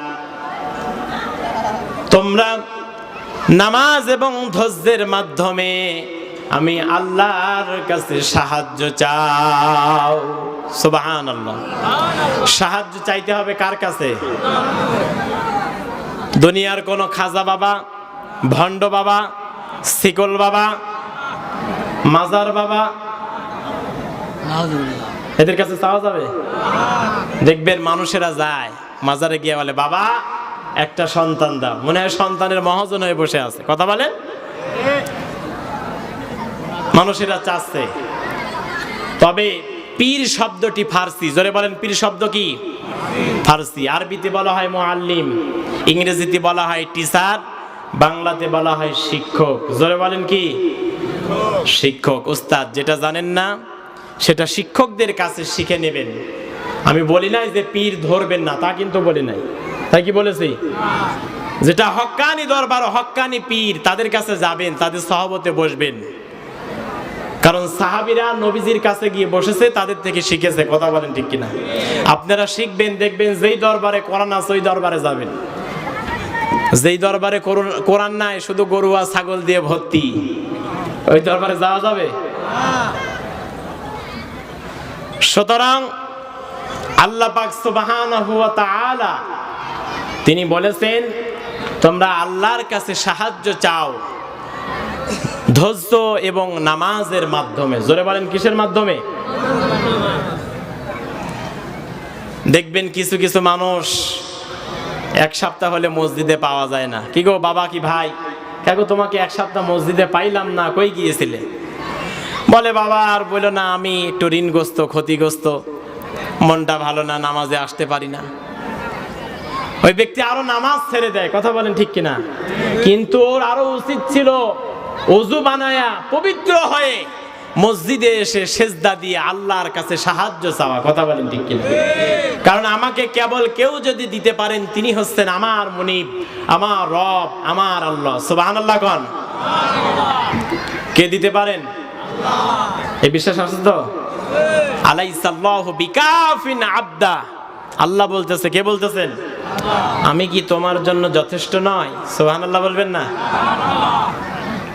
তোমরা নামাজ এবং ধৈর্যের মাধ্যমে আমি আল্লাহর কাছে সাহায্য চাও। সুবহানাল্লাহ। সাহায্য চাইতে হবে কার কাছে? দুনিয়ার কোন খাজা বাবা, ভণ্ড বাবা, শিকল বাবা, মাজার বাবা, এদের কাছে চাওয়া যাবে? দেখবেন মানুষেরা যায় মাজারে গিয়ে বলে, বাবা একটা সন্তান দাও। মনে হয় সন্তানের মহাজন হয়ে বসে আছে। কথা বলেন? মানুষেরা চাচ্ছে। তবে পীর শব্দটি ফার্সি। জোরে বলেন, পীর শব্দ কি? ফার্সি। আরবিতে বলা হয় মুআল্লিম, ইংরেজিতে বলা হয় টিচার, বাংলাতে বলা হয় শিক্ষক। জোরে বলেন কি? শিক্ষক, উস্তাদ। যেটা জানেন না সেটা শিক্ষকদের কাছে শিখে নেবেন। আমি বলি নাই যে পীর ধরবেন না, তা কিন্তু বলি নাই। তাই কি বলেছি? যেটা হক্কানি দরবার, হক্কানি পীর, তাদের কাছে যাবেন, তাদের সহবতে বসবেন। কারণ সাহাবীরা নবীজির কাছে গিয়ে বসেছে, তাদের থেকে শিখেছে। কথা বলেন ঠিক কিনা? আপনারা শিখবেন, দেখবেন যেই দরবারে কোরআন আছে ওই দরবারে যাবেন। যেই দরবারে কোরআন নাই, শুধু গরু আর ছাগল দিয়ে ভর্তি, ওই দরবারে যাওয়া যাবে? সুতরাং আল্লাহ পাক সুবহানাহু ওয়া তাআলা তিনি বলেছেন, তোমরা আল্লাহর কাছে সাহায্য চাও ধৈর্য এবং নামাজের মাধ্যমে। জোরে বলেন, কিসের মাধ্যমে? দেখবেন কিছু কিছু মানুষ এক সপ্তাহ হলে মসজিদে পাওয়া যায় না। কি গো বাবা, কি ভাই, কেগো তোমাকে এক সপ্তাহ মসজিদে পাইলাম না, কই গিয়েছিলে? বলে, বাবা আর বললো না, আমি একটু ঋণগ্রস্ত, ক্ষতিগ্রস্ত, মনটা ভালো না, নামাজে আসতে পারি না। ওই ব্যক্তি আরো নামাজ ছেড়ে দেয়। কথা বলেন ঠিক কিনা? কিন্তু ওর আরো উচিত ছিল ওযু বানায়া পবিত্র হয়ে মসজিদে এসে সেজদা দিয়ে আল্লাহর কাছে সাহায্য চাওয়া। কথা বলেন ঠিক কিনা? কারণ আমাকে কেবল কেউ যদি দিতে পারেন, তিনি হচ্ছেন আমার মুনিব, আমার রব, আমার আল্লাহ। সুবহানাল্লাহ কোন? কে দিতে পারেন? এই বিশ্বাস আছে তো? আলাইসাল্লাহু বিকাফিন আবদা। আল্লাহ বলতেছে। কে বলতেছেন? আমি কি তোমার জন্য যথেষ্ট নয়? সুবহানাল্লাহ বলবেন না?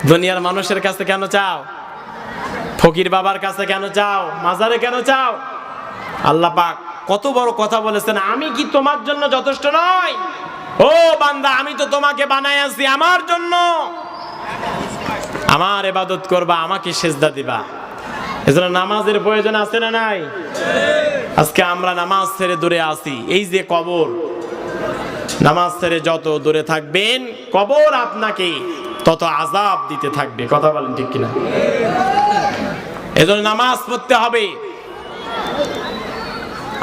দুনিয়ার মানুষের কাছে কেন চাও? ফকির বাবার কাছে কেন চাও? মাজারে কেন চাও? আল্লাহ পাক কত বড় কথা বলেছেন, আমি কি তোমার জন্য যথেষ্ট নয়? ও বান্দা, আমি তো তোমাকে বানাই আছি আমার জন্য। আমার ইবাদত করবা, আমাকে সিজদা দিবা। এজন্য নামাজের প্রয়োজন আছে না নাই? আজকে আমরা নামাজ ছেড়ে দূরে আছি। এই যে কবর, নামাজ ছেড়ে যত দূরে থাকবেন, কবর আপনাকে তত আযাব দিতে থাকবে। কথা বলেন ঠিক কিনা? এজন্য নামাজ পড়তে হবে।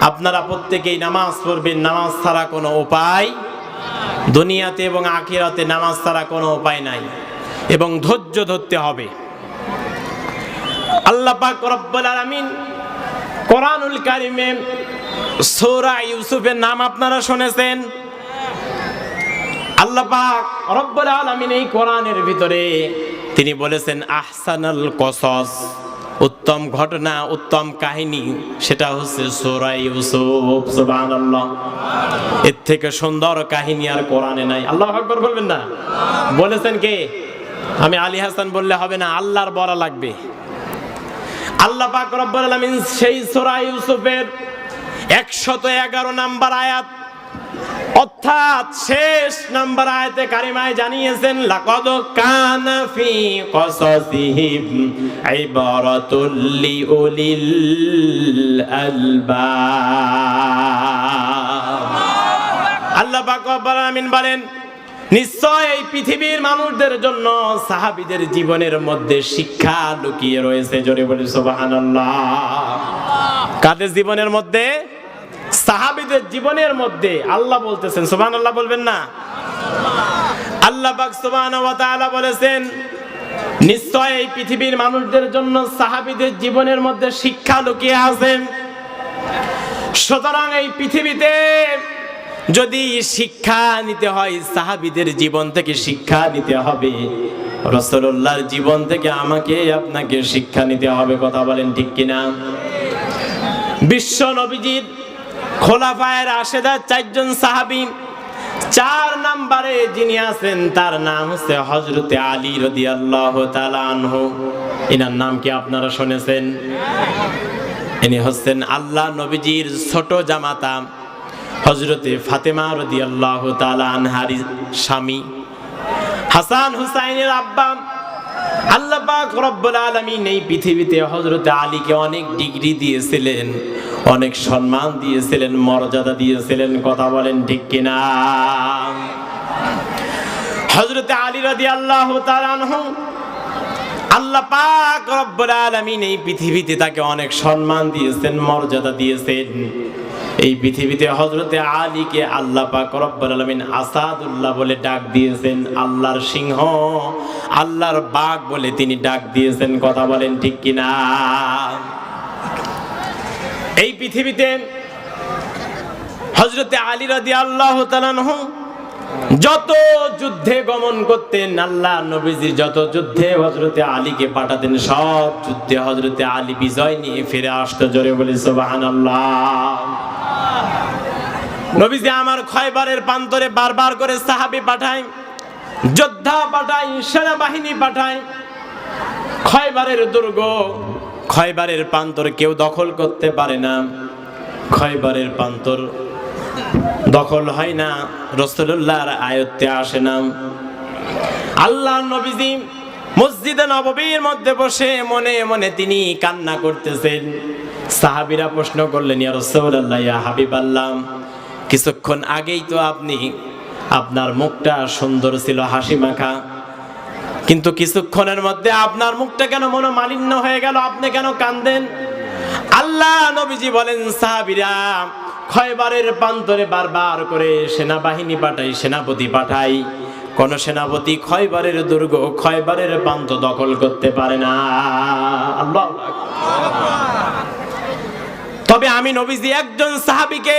আপনারা প্রত্যেকেই নামাজ পড়বেন। নামাজ ছাড়া কোনো উপায় দুনিয়াতে এবং আখিরাতে, নামাজ ছাড়া কোনো উপায় নাই। এবং ধৈর্য ধরতে হবে। আল্লাহ পাক রব্বুল আলামিন কোরআনুল কারীমে সূরা ইউসুফের নাম আপনারা শুনেছেন। আল্লাহ পাক রব্বুল আলামিন এই কোরআনের ভিতরে তিনি বলেছেন আহসানুল কসস, উত্তম ঘটনা, উত্তম কাহিনী, সেটা হচ্ছে সূরা ইউসুফ। সুবহানাল্লাহ। এর থেকে সুন্দর কাহিনী আর কোরআনে নাই। আল্লাহু আকবার বলবেন না? বলেছেন কে? আমি আলী হাসান বললে হবে না, আল্লাহর বলা লাগবে। আল্লাহ পাক রব্বুল আলামিন সেই সূরা ইউসুফের 111 নম্বর আয়াত, অর্থাৎ শেষ নাম্বার আয়াতে কারিমায় জানিয়েছেন, লাকাদ কানা ফি কসাসিহিম ইবারাতুল লিউলিল আলবাব। আল্লাহ পাক রব্বুল আলামিন বলেন, নিশ্চয় এই পৃথিবীর মানুষদের জন্য সাহাবীদের জীবনের মধ্যে শিক্ষা লুকিয়ে রয়েছে। জোরে বলি সুবহানাল্লাহ। কাদের জীবনের মধ্যে? সাহাবীদের জীবনের মধ্যে। আল্লাহ বলতেছেন, সুবহানাল্লাহ বলবেন না? আল্লাহ পাক সুবহানাহু ওয়া তাআলা বলেছেন, নিশ্চয় এই পৃথিবীর মানুষদের জন্য সাহাবীদের জীবনের মধ্যে শিক্ষা লুকিয়ে আছে। সুতরাং এই পৃথিবীতে যদি শিক্ষা নিতে হয়, সাহাবীদের জীবন থেকে শিক্ষা নিতে হবে, রাসূলুল্লাহর জীবন থেকে আমাকে আপনাকে শিক্ষা নিতে হবে। কথা বলেন ঠিক কিনা? বিশ্ব নবীজির খোলাফায়ে রাশেদা 4 জন সাহাবী, 4 নম্বরে যিনি আছেন তার নাম হচ্ছে হযরতে আলী রাদিয়াল্লাহু তাআলা আনহু। এনার নাম কি আপনারা শুনেছেন? ইনি হচ্ছেন আল্লাহ নবীজির ছোট জামাতা হযরতে ফাতেমা রাদিয়াল্লাহু তাআলা আনহার স্বামী, হাসান হুসাইনের আব্বা। আল্লাহ পাক রব্বুল আলামিন এই পৃথিবীতে হযরতে আলীকে অনেক ডিগ্রি দিয়েছিলেন, অনেক সম্মান দিয়েছিলেন, মর্যাদা দিয়েছিলেন। কথা বলেন ঠিক কিনা? হযরতে আলী রাদিয়াল্লাহু তাআলা আনহু, আল্লাহ পাক রব্বুল আলামিন এই পৃথিবীতে তাকে অনেক সম্মান দিয়েছেন, মর্যাদা দিয়েছেন। এই পৃথিবীতে হযরতে আলীকে আল্লাহ পাক রব্বুল আলামিন আসাদুল্লাহ বলে ডাক দিয়েছেন, আল্লাহর সিংহ, আল্লাহর বাঘ বলে তিনি ডাক দিয়েছেন। কথা বলেন ঠিক কিনা? এই পৃথিবীতে হযরতে আলী রাদিয়াল্লাহু তাআলা আনহু যত যুদ্ধে গমন করতেন, আল্লাহ নবীজি যত যুদ্ধে হযরতে আলীকে পাঠাতেন, সব যুদ্ধে হযরতে আলী বিজয় নিয়ে ফিরে আসতো। জোরে বলি সুবহানাল্লাহ। নবীজি আমার খয়বরের প্রান্তরে বারবার করে সাহাবী পাঠায়, যোদ্ধা পাঠায়, সেনাবাহিনী পাঠায়। খয়বরের দুর্গ, খয়বরের প্রান্তর কেউ দখল করতে পারে না। খয়বরের প্রান্তর দখল হয় না, রাসূলুল্লাহর আয়ত্তে আসে না। আল্লাহর নবীজি মসজিদে নববীর মধ্যে বসে মনে মনে তিনি কান্না করতেছেন। সাহাবীরা প্রশ্ন করলেন, ইয়া রাসূলুল্লাহ, ইয়া হাবিবাল্লাহ, কিছুক্ষণ আগেই তো আপনি, আপনার মুখটা সুন্দর ছিল, হাসি মাখা, কিন্তু কিছুক্ষণের মধ্যে আপনার মুখটা কেন মনোমালিন্য হয়ে গেল? আপনি কেন কাঁদেন? আল্লাহ নবীজি বলেন, সাহাবীরা, খয়বরের প্রান্তরে বারবার করে সেনাবাহিনী পাঠাই, সেনাপতি পাঠাই, কোন সেনাপতি খয়বরের দুর্গ, খয়বরের প্রান্ত দখল করতে পারে না। আল্লাহু আকবার। তবে আমি নবীজি একজন সাহাবীকে